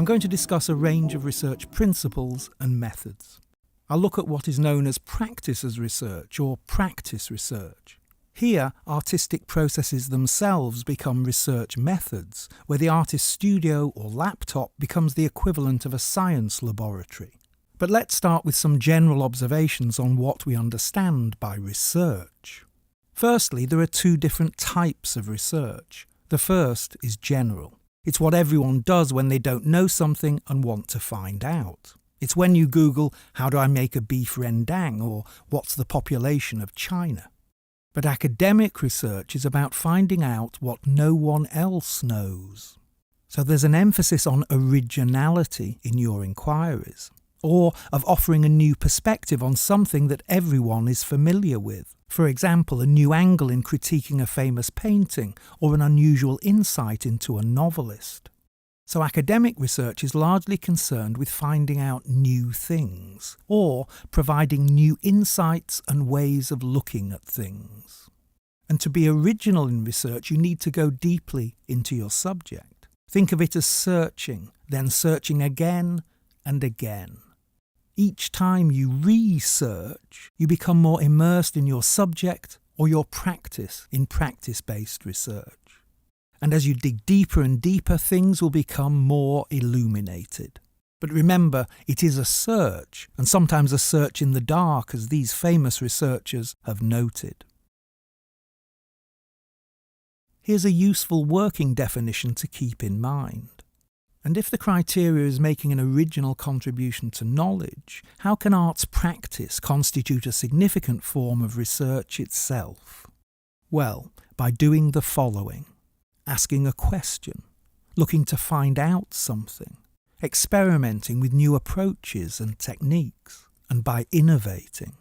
I'm going to discuss a range of research principles and methods. I'll look at what is known as practice as research or practice research. Here, artistic processes themselves become research methods, where the artist's studio or laptop becomes the equivalent of a science laboratory. But let's start with some general observations on what we understand by research. Firstly, there are two different types of research. The first is general. It's what everyone does when they don't know something and want to find out. It's when you Google, how do I make a beef rendang, or what's the population of China? But academic research is about finding out what no one else knows. So there's an emphasis on originality in your inquiries, or of offering a new perspective on something that everyone is familiar with. For example, a new angle in critiquing a famous painting, or an unusual insight into a novelist. So academic research is largely concerned with finding out new things, or providing new insights and ways of looking at things. And to be original in research, you need to go deeply into your subject. Think of it as searching, then searching again and again. Each time you research, you become more immersed in your subject or your practice in practice-based research. And as you dig deeper and deeper, things will become more illuminated. But remember, it is a search, and sometimes a search in the dark, as these famous researchers have noted. Here's a useful working definition to keep in mind. And if the criteria is making an original contribution to knowledge, how can art's practice constitute a significant form of research itself? Well, by doing the following. Asking a question, looking to find out something, experimenting with new approaches and techniques, and by innovating,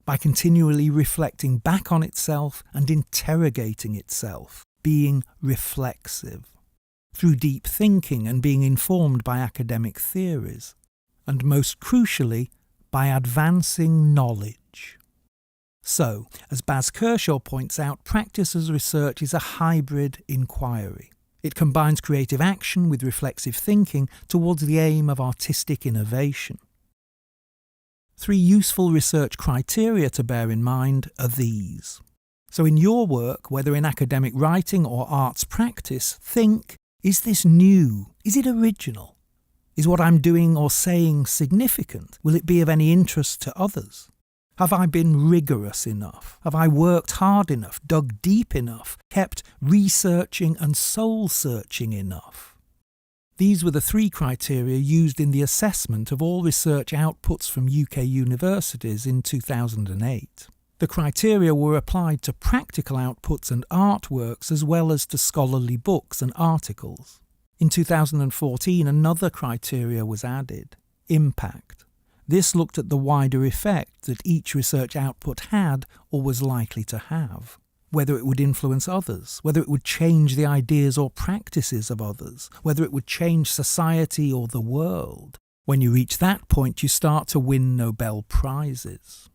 by continually reflecting back on itself and interrogating itself, being reflexive, through deep thinking and being informed by academic theories, and most crucially, by advancing knowledge. So, as Baz Kershaw points out, practice as research is a hybrid inquiry. It combines creative action with reflexive thinking towards the aim of artistic innovation. 3 useful research criteria to bear in mind are these. So in your work, whether in academic writing or arts practice, think, is this new? Is it original? Is what I'm doing or saying significant? Will it be of any interest to others? Have I been rigorous enough? Have I worked hard enough, dug deep enough, kept researching and soul-searching enough? These were the 3 criteria used in the assessment of all research outputs from UK universities in 2008. The criteria were applied to practical outputs and artworks as well as to scholarly books and articles. In 2014, another criteria was added: impact. This looked at the wider effect that each research output had or was likely to have, whether it would influence others, whether it would change the ideas or practices of others, whether it would change society or the world. When you reach that point, you start to win Nobel Prizes.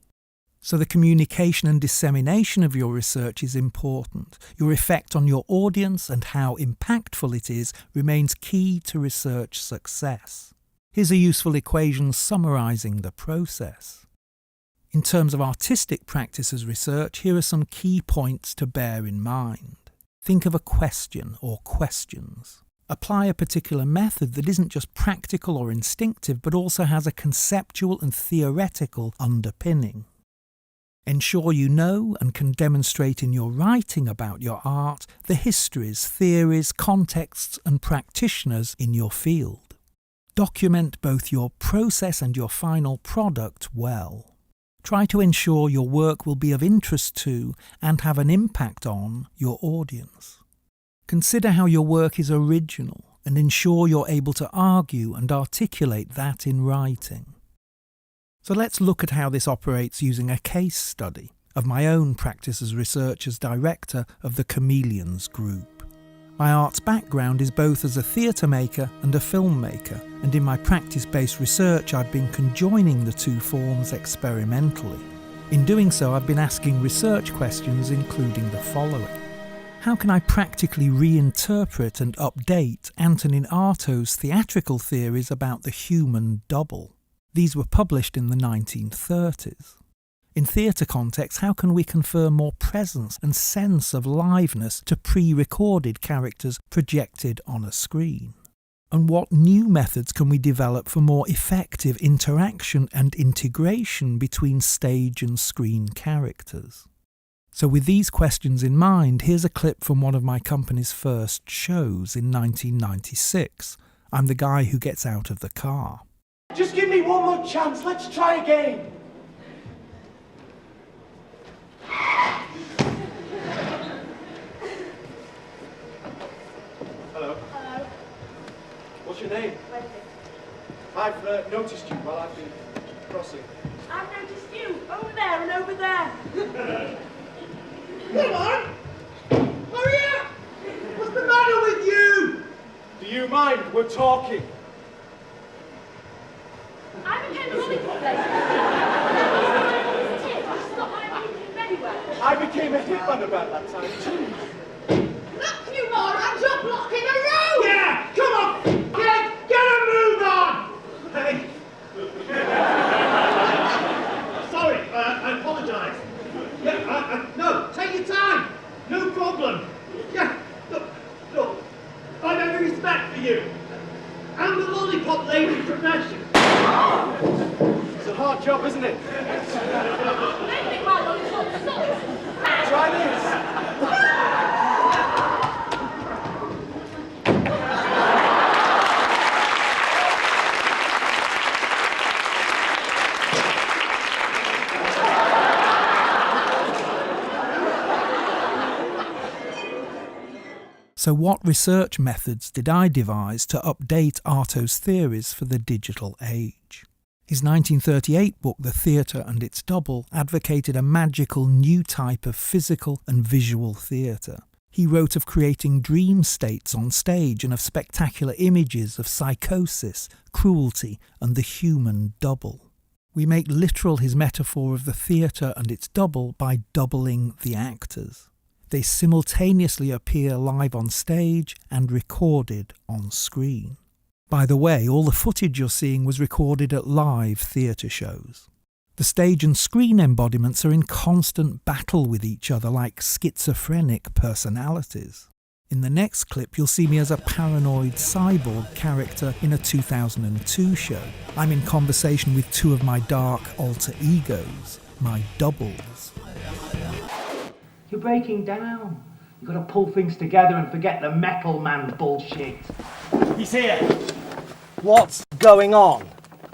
So the communication and dissemination of your research is important. Your effect on your audience and how impactful it is remains key to research success. Here's a useful equation summarising the process. In terms of artistic practice as research, here are some key points to bear in mind. Think of a question or questions. Apply a particular method that isn't just practical or instinctive, but also has a conceptual and theoretical underpinning. Ensure you know and can demonstrate in your writing about your art the histories, theories, contexts and practitioners in your field. Document both your process and your final product well. Try to ensure your work will be of interest to and have an impact on your audience. Consider how your work is original and ensure you're able to argue and articulate that in writing. So let's look at how this operates using a case study of my own practice as research as director of the Chameleons Group. My arts background is both as a theatre maker and a filmmaker, and in my practice-based research I've been conjoining the 2 forms experimentally. In doing so, I've been asking research questions including the following. How can I practically reinterpret and update Antonin Artaud's theatrical theories about the human double? These were published in the 1930s. In theatre contexts, how can we confer more presence and sense of liveness to pre-recorded characters projected on a screen? And what new methods can we develop for more effective interaction and integration between stage and screen characters? So with these questions in mind, here's a clip from one of my company's first shows in 1996. I'm the guy who gets out of the car. Just give me one more chance, let's try again. Hello. Hello. What's your name? Wendy. I've noticed you while I've been crossing. I've noticed you over there and over there. Come on! Hurry up! What's the matter with you? Do you mind? We're talking. I became a lollipop lady. It's not like I became anywhere. I became a hitman about that time too. Look, you morons, you're blocking the road! Yeah! Come on! Get a move on! Hey! Sorry, I apologise. Yeah, no, take your time. No problem. Yeah, look, I've every respect for you. And the lollipop lady profession. It's a hard job, isn't it? I think my lollipop sucks. Try this. So what research methods did I devise to update Artaud's theories for the digital age? His 1938 book, The Theatre and Its Double, advocated a magical new type of physical and visual theatre. He wrote of creating dream states on stage and of spectacular images of psychosis, cruelty, and the human double. We make literal his metaphor of the theatre and its double by doubling the actors. They simultaneously appear live on stage and recorded on screen. By the way, all the footage you're seeing was recorded at live theatre shows. The stage and screen embodiments are in constant battle with each other like schizophrenic personalities. In the next clip, you'll see me as a paranoid cyborg character in a 2002 show. I'm in conversation with two of my dark alter egos, my doubles. You're breaking down. You've got to pull things together and forget the metal man bullshit. He's here. What's going on?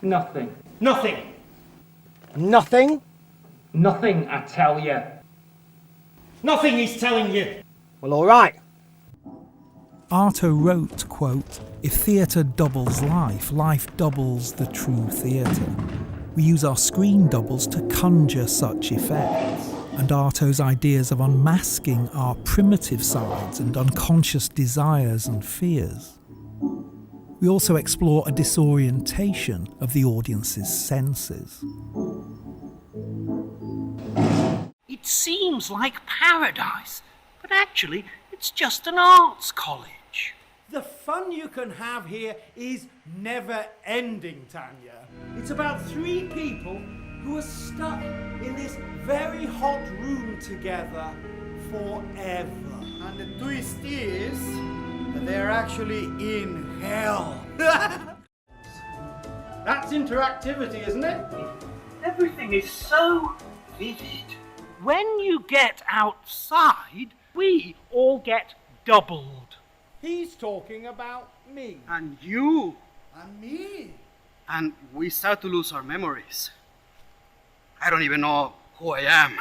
Nothing. Nothing. Nothing? Nothing, I tell you. Nothing he's telling you. Well, all right. Artaud wrote, quote, "If theatre doubles life, life doubles the true theatre. We use our screen doubles to conjure such effects." And Artaud's ideas of unmasking our primitive sides and unconscious desires and fears. We also explore a disorientation of the audience's senses. It seems like paradise, but actually it's just an arts college. The fun you can have here is never ending, Tanya. It's about three people who are stuck in this very hot room together forever. And the twist is that they're actually in hell. That's interactivity, isn't it? Everything is so vivid. When you get outside, we all get doubled. He's talking about me. And you. And me. And we start to lose our memories. I don't even know who I am.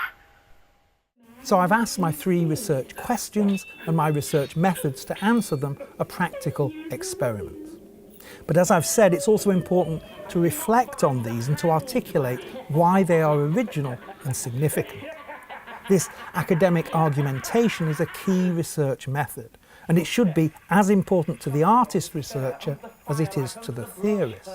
So I've asked my three research questions, and my research methods to answer them are practical experiments. But as I've said, it's also important to reflect on these and to articulate why they are original and significant. This academic argumentation is a key research method, and it should be as important to the artist researcher as it is to the theorist.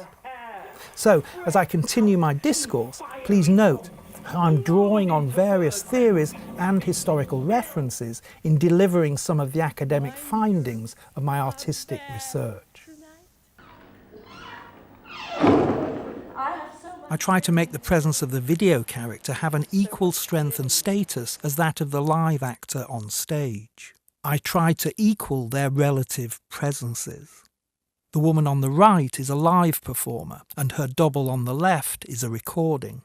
So, as I continue my discourse, please note I'm drawing on various theories and historical references in delivering some of the academic findings of my artistic research. I try to make the presence of the video character have an equal strength and status as that of the live actor on stage. I try to equal their relative presences. The woman on the right is a live performer, and her double on the left is a recording.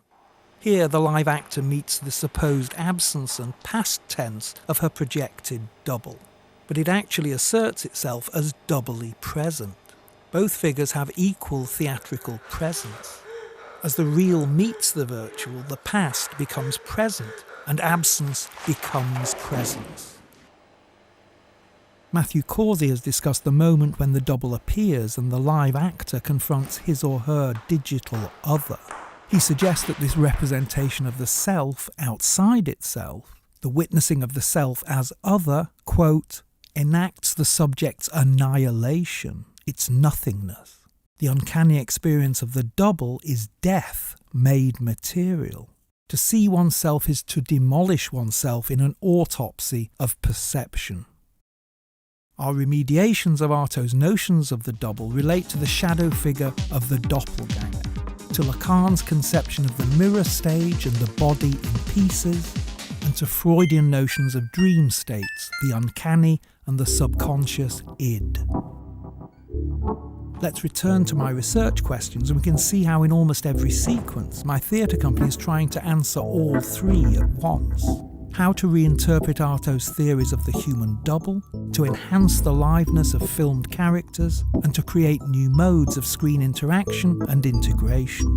Here the live actor meets the supposed absence and past tense of her projected double, but it actually asserts itself as doubly present. Both figures have equal theatrical presence. As the real meets the virtual, the past becomes present and absence becomes presence. Matthew Causey has discussed the moment when the double appears and the live actor confronts his or her digital other. He suggests that this representation of the self outside itself, the witnessing of the self as other, quote, enacts the subject's annihilation, its nothingness. The uncanny experience of the double is death made material. To see oneself is to demolish oneself in an autopsy of perception. Our remediations of Artaud's notions of the double relate to the shadow figure of the doppelganger, to Lacan's conception of the mirror stage and the body in pieces, and to Freudian notions of dream states, the uncanny and the subconscious id. Let's return to my research questions and we can see how in almost every sequence my theatre company is trying to answer all three at once. How to reinterpret Artaud's theories of the human double, to enhance the liveness of filmed characters, and to create new modes of screen interaction and integration.